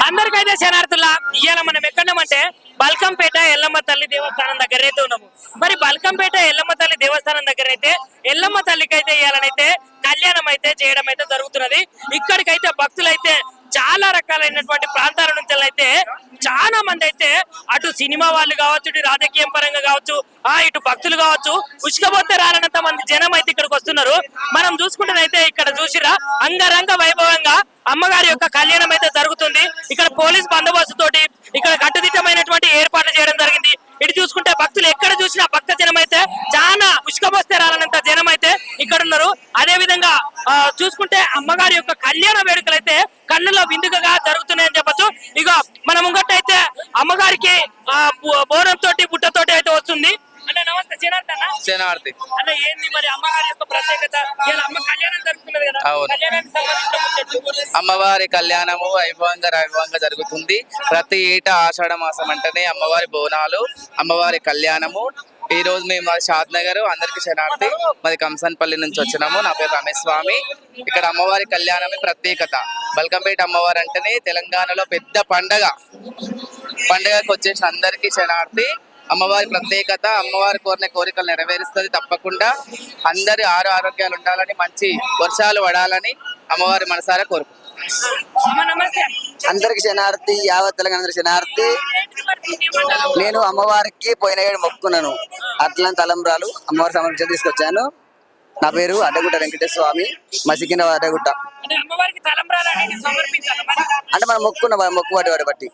అందరికైతే శనార్థుల్లా ఇవాళ మనం ఎక్కడమంటే బల్కంపేట ఎల్లమ్మ తల్లి దేవస్థానం దగ్గర అయితే ఉన్నాము. మరి బల్కంపేట ఎల్లమ్మ తల్లి దేవస్థానం దగ్గర అయితే ఎల్లమ్మ తల్లికి అయితే ఇవాళనైతే కళ్యాణం అయితే చేయడం అయితే జరుగుతున్నది. ఇక్కడికైతే భక్తులైతే చాలా రకాలైనటువంటి ప్రాంతాల నుంచి అయితే చాలా మంది అయితే అటు సినిమా వాళ్ళు కావచ్చు, ఇటు రాజకీయం పరంగా కావచ్చు, ఇటు భక్తులు కావచ్చు, ఉష్కపోతే రానంత మంది జనం అయితే ఇక్కడికి వస్తున్నారు. మనం చూసుకుంటేనైతే ఇక్కడ చూసిరా అంగరంగ వైభవంగా అమ్మగారి యొక్క కళ్యాణం అయితే జరుగుతుంది. ఇక్కడ పోలీస్ బందోబస్తు తోటి ఇక్కడ కట్టుదిట్టమైనటువంటి ఏర్పాట్లు చేయడం జరిగింది. ఇటు చూసుకుంటే భక్తులు ఎక్కడ చూసినా భక్త జనం అయితే చాలా ఉష్కపోస్తే రాలనంత జనం అయితే ఇక్కడ ఉన్నారు. అదే విధంగా చూసుకుంటే అమ్మగారి యొక్క కళ్యాణ వేడుకలు అయితే కన్నులో విందుగా జరుగుతున్నాయని చెప్పొచ్చు. ఇక మన ముంగట్టయితే అమ్మగారికి బోనం తోటి బుట్టతోటి అయితే వస్తుంది. అంటే నమస్తే శనార్థి అన్న, ఏంది మరి అమ్మగారి యొక్క ప్రత్యేకత? అమ్మ కళ్యాణం జరుగుతున్నది కదా, అమ్మవారి కళ్యాణము వైభవంగా జరుగుతుంది. ప్రతి ఏటా ఆషాఢ మాసం అంటేనే అమ్మవారి బోనాలు, అమ్మవారి కళ్యాణము. ఈ రోజు మేము షాద్ నగర్, అందరికి శనార్థి, మరి కంసన్పల్లి నుంచి వచ్చినాము. నా పేరు రమేష్ స్వామి. ఇక్కడ అమ్మవారి కళ్యాణమే ప్రత్యేకత. బల్కంపేట అమ్మవారు అంటేనే తెలంగాణలో పెద్ద పండగకి వచ్చేసిన అందరికి శనార్థి. అమ్మవారి ప్రత్యేకత, అమ్మవారి కోరిన కోరికలు నెరవేరుస్తుంది తప్పకుండా. అందరి ఆరోగ్యాలు ఉండాలని, మంచి వర్షాలు పడాలని అమ్మవారి మనసారా కోరుకుంటున్నాం. అందరికి శనార్థి, యావత్ తెలంగాణ శనార్థి. నేను అమ్మవారికి పోయిన ఏడు మొక్కున్నాను. అట్లా తలంబ్రాలు అమ్మవారి సమక్షం తీసుకొచ్చాను. నా పేరు అడ్డగుట్ట వెంకటేశ్వర స్వామి, మసికిన అడ్డగుట్ట. అంటే మనం మొక్కుబట్టి బట్టి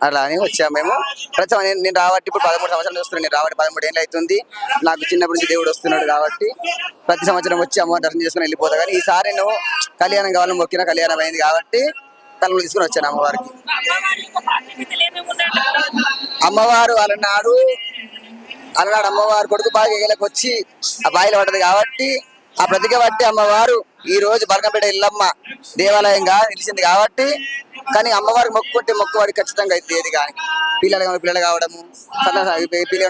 అలా అని వచ్చాము మేము. ప్రతి నేను రాబట్టి ఇప్పుడు 13 సంవత్సరాలు వస్తున్నాను. నేను రాబట్టి 13 ఏళ్ళు అవుతుంది. నాకు చిన్నప్పటి నుంచి దేవుడు వస్తున్నాడు కాబట్టి ప్రతి సంవత్సరం వచ్చి అమ్మవారి దర్శనం చేసుకుని వెళ్ళిపోతా. కానీ ఈసారి నేను కళ్యాణం కావాలని మొక్కిన, కళ్యాణం అయింది కాబట్టి తలను తీసుకుని వచ్చాను అమ్మవారికి. అమ్మవారు అలనాడు అమ్మవారు కొడుకు బాగా వచ్చి ఆ బాయిలో పడ్డది కాబట్టి ఆ ప్రతిక బట్టి అమ్మవారు ఈ రోజు బల్కంపేట ఎల్లమ్మ దేవాలయంగా నిలిచింది కాబట్టి. కానీ అమ్మవారికి మొక్కుకుంటే మొక్కువాడికి ఖచ్చితంగా అయితే ఏది కానీ పిల్లలు కావడము,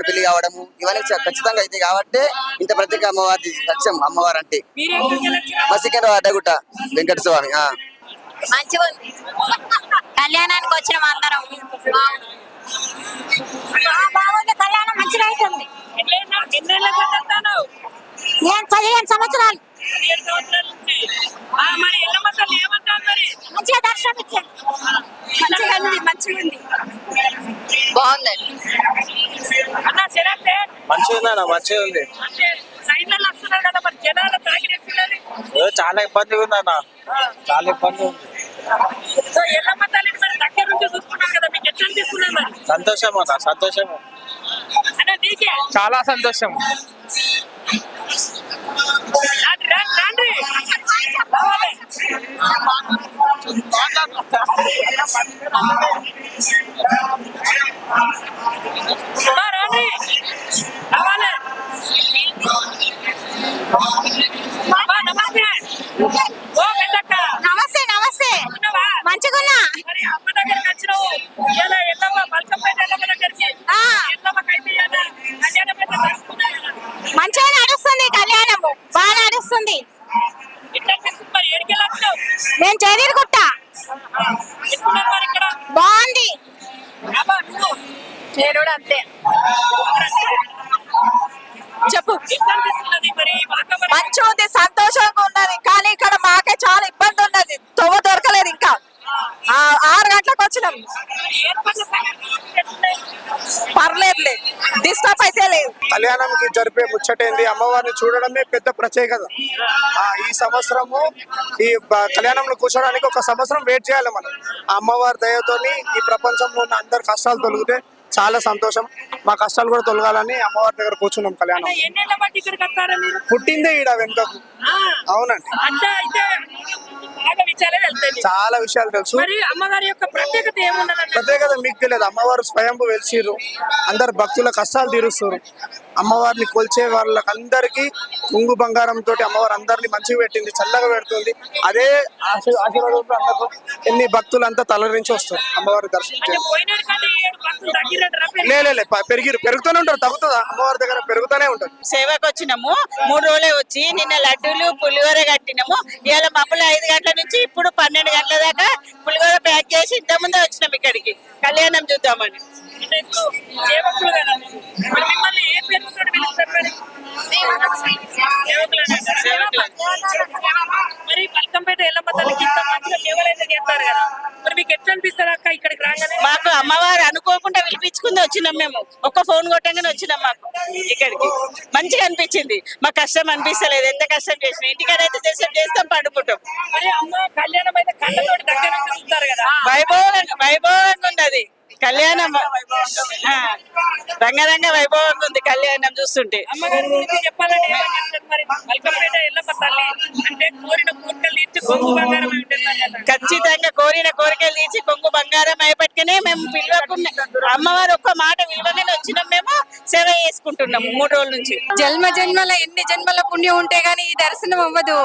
పెళ్లి కావడము ఇవన్నీ ఖచ్చితంగా అయితే కాబట్టి ఇంత ప్రత్యేక అమ్మవారి సత్యం అమ్మవారు అంటే. మసికిన అడ్డగుట్ట వెంకట స్వామి. మంచిగా ఉంది, కళ్యాణానికి వచ్చిన అందరం బాగుంది. కళ్యాణం మంచిగా అవుతుంది. నేను 15 సంవత్సరాలు మంచిగా దర్శనం ఇచ్చాను. మంచిగా ఉంది, బాగుందండి. మంచిగా ఉంది. చాలా ఇబ్బంది ఉంది అన్న, చాలా ఇబ్బంది ఉంది. సంతోషం అన్న, సంతోషం, చాలా సంతోషం. నమస్తే నమస్తే, మంచిగున్నా. మంచిగా నడుస్తుంది, కళ్యాణము బాగా నడుస్తుంది. నేను చేదిరిగుట్ట. బాగుంది, నేను కూడా అంతే. చెప్పు. మంచిగా ఉంది, సంతోషంగా ఉన్నది. కానీ ఇక్కడ మాకే చాలా ఇబ్బంది ఉన్నది, తొవ్వ దొరకలేదు. ఇంకా 6 గంటలకు వచ్చినాం. పర్లేదులే, డిస్టర్బ్ అయితే లేదు. కళ్యాణంకి జరిపే ముచ్చటైంది, అమ్మవారిని చూడడమే పెద్ద ప్రత్యేకత. ఈ సంవత్సరము ఈ కళ్యాణంలో కూర్చోడానికి 1 సంవత్సరం వెయిట్ చేయాలి మనం. ఆ అమ్మవారి దయతోని ఈ ప్రపంచంలో ఉన్న అందరి కష్టాలు తొలగితే చాలా సంతోషం. మా కష్టాలు కూడా తొలగాలని అమ్మవారి దగ్గర కూర్చున్నాం. కళ్యాణం పుట్టిందే ఈడ వెనుకకు. అవునండి, చాలా విషయాలు తెలుసు. ప్రత్యేకత మీకు తెలియదు. అమ్మవారు స్వయంభూ వెలిసిరు, అందరు భక్తుల కష్టాలు తీరుస్తారు. అమ్మవారిని కొలిచే వాళ్ళకందరికీ ముంగు బంగారంతో అమ్మవారు అందరినీ మంచిగా పెట్టింది, చల్లగా పెడుతుంది. అదే ఆశీర్వాదంతో అందరూ ఎన్ని భక్తులంతా తలరించి వస్తారు అమ్మవారి దర్శించారు. పెరుగుతూనే ఉంటారు, తగ్గుతుందా? అమ్మవారి దగ్గర పెరుగుతూనే ఉంటారు. సేవకు వచ్చినాము 3 రోజులే వచ్చి నిన్న లడ్డూలు పులిహోర కట్టినాము. ఇవాళ మమ్మల్ని 5 గంటల నుంచి ఇప్పుడు 12 గంటల దాకా పులిహోర ప్యాక్ చేసి ఇంత ముందే వచ్చినాం ఇక్కడికి కళ్యాణం చూద్దామని. సేవకులు కదా మరి మిమ్మల్ని ఏ పేరుతో పిలుస్తారు మరి? మరి బల్కంపేట ఎల్లమ్మ తల్లికి ఇంత మంచిగా సేవలు అయితే చేస్తారు కదా, మరి మీకు ఎట్లా అనిపిస్తారు అక్క ఇక్కడికి రాగానే? మాకు అమ్మవారు అనుకోకుండా పిలిపించుకుంది వచ్చినాం మేము. ఒక్క ఫోన్ కొట్టంగానే వచ్చినాం. మాకు ఇక్కడికి మంచిగా అనిపించింది. మాకు కష్టం అనిపిస్తలేదు. ఎంత కష్టం చేసినా ఇంటికాడైతే చేస్తాం, పండుకుంటాం. మరి అమ్మ కళ్యాణం అయితే కళ్ళతోటి దగ్గర నుంచి చూస్తారు కదా, వైభవంగా ఉన్నది కళ్యాణం. రంగరంగ వైభవంగా ఉంది కళ్యాణం చూస్తుంటే. అమ్మగారి గురించి చెప్పాలంటే ఏమని చెప్తారు మరి? బల్కంపేట ఎల్లమ్మ తల్లి అంటే కోరిన కోరికలు తీర్చి కొంగు బంగారం అయి ఉంటుంది కదా. ఖచ్చితంగా కోరిన కోరికలు తీర్చి కొంగు బంగారం అయిపట్టుకునే మేము పిలవకుండా అమ్మవారు ఒక్క మాట విలువగానే వచ్చినాం. మేము సేవ చేసుకుంటున్నాము 3 రోజుల నుంచి. జన్మ జన్మల ఎన్ని జన్మల పుణ్యం ఉంటే గానీ ఈ దర్శనం అవ్వదు.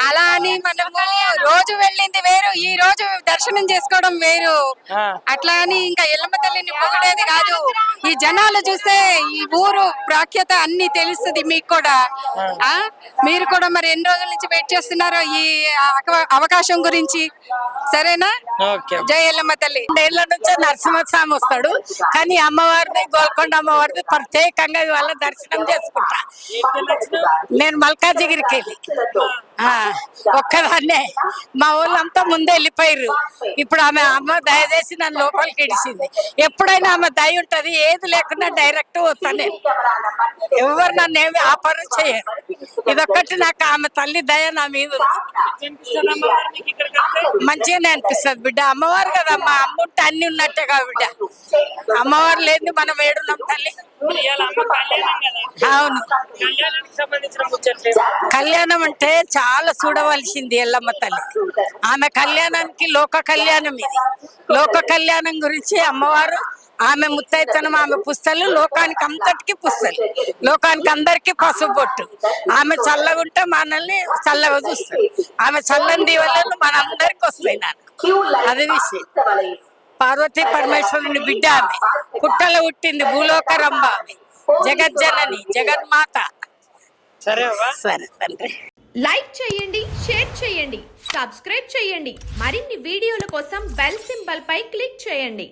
అలా అని మనము రోజు వెళ్ళింది వేరు, ఈ రోజు దర్శనం చేసుకోవడం వేరు. అట్లా అని ఇంకా ఎల్లమ్మ తల్లిని పొగడేది కాదు. ఈ జనాలు చూస్తే ఈ ఊరు ప్రాఖ్యత అన్ని తెలుస్తుంది మీకు కూడా. మీరు కూడా మరి ఎన్ని రోజుల నుంచి వెయిట్ చేస్తున్నారో ఈ అవకాశం గురించి. సరేనా? జై ఎల్లమ్మ తల్లి. 2 ఏళ్ల నుంచే నరసింహస్వామి వస్తాడు, కానీ అమ్మవారిని గోల్కొండ అమ్మవారిని ప్రత్యేకంగా ఇవాళ దర్శనం చేసుకుంటా. నేను మల్కాజిగిరికి వెళ్ళి ఒక్కదాన్నే, మా ఊళ్ళంతా ముందే వెళ్ళిపోయారు. ఇప్పుడు ఆమె అమ్మ దయచేసి నన్ను లోపలికి ఇడిచింది. ఎప్పుడైనా ఆమె దయ ఉంటది, ఏది లేకుండా డైరెక్ట్ వస్తాను నేను. ఎవరు నన్ను ఏమి ఆపరు చేయరు. ఇదొక్కటి నాకు ఆమె తల్లి దయ నా మీద ఉంది. మంచిగానే అనిపిస్తుంది బిడ్డ. అమ్మవారు కదా, మా అమ్మ ఉంటే అన్ని ఉన్నట్టే కదా బిడ్డ. అమ్మవారు లేదు మనం ఏడున్నాం తల్లి. అవును, కళ్యాణం అంటే చాలా చూడవలసింది ఎల్లమ్మ తల్లి. ఆమె కళ్యాణానికి లోక కళ్యాణం ఇది. లోక కళ్యాణం గురించి అమ్మవారు ఆమె ముత్తైతనం, ఆమె పుస్తలు లోకానికి అంతటికి పుస్తలు, లోకానికి అందరికి పసుపు బొట్టు. ఆమె చల్లగా ఉంటే మనల్ని చల్లగా చూస్తారు. ఆమె చల్లని దీవెనలు మన అందరికి వస్తాయి. నాకు అది విషయం. పార్వతీ పరమేశ్వరుని బిడ్డ ఆమె. పుట్టలో పుట్టింది భూలోక రంభ ఆమె. జగజ్జనని, జగన్మాత. సరే సరే తండ్రి. లైక్ చేయండి, షేర్ చేయండి, సబ్స్క్రైబ్ చేయండి. మరిన్ని వీడియోల కోసం బెల్ సింబల్ పై క్లిక్ చేయండి.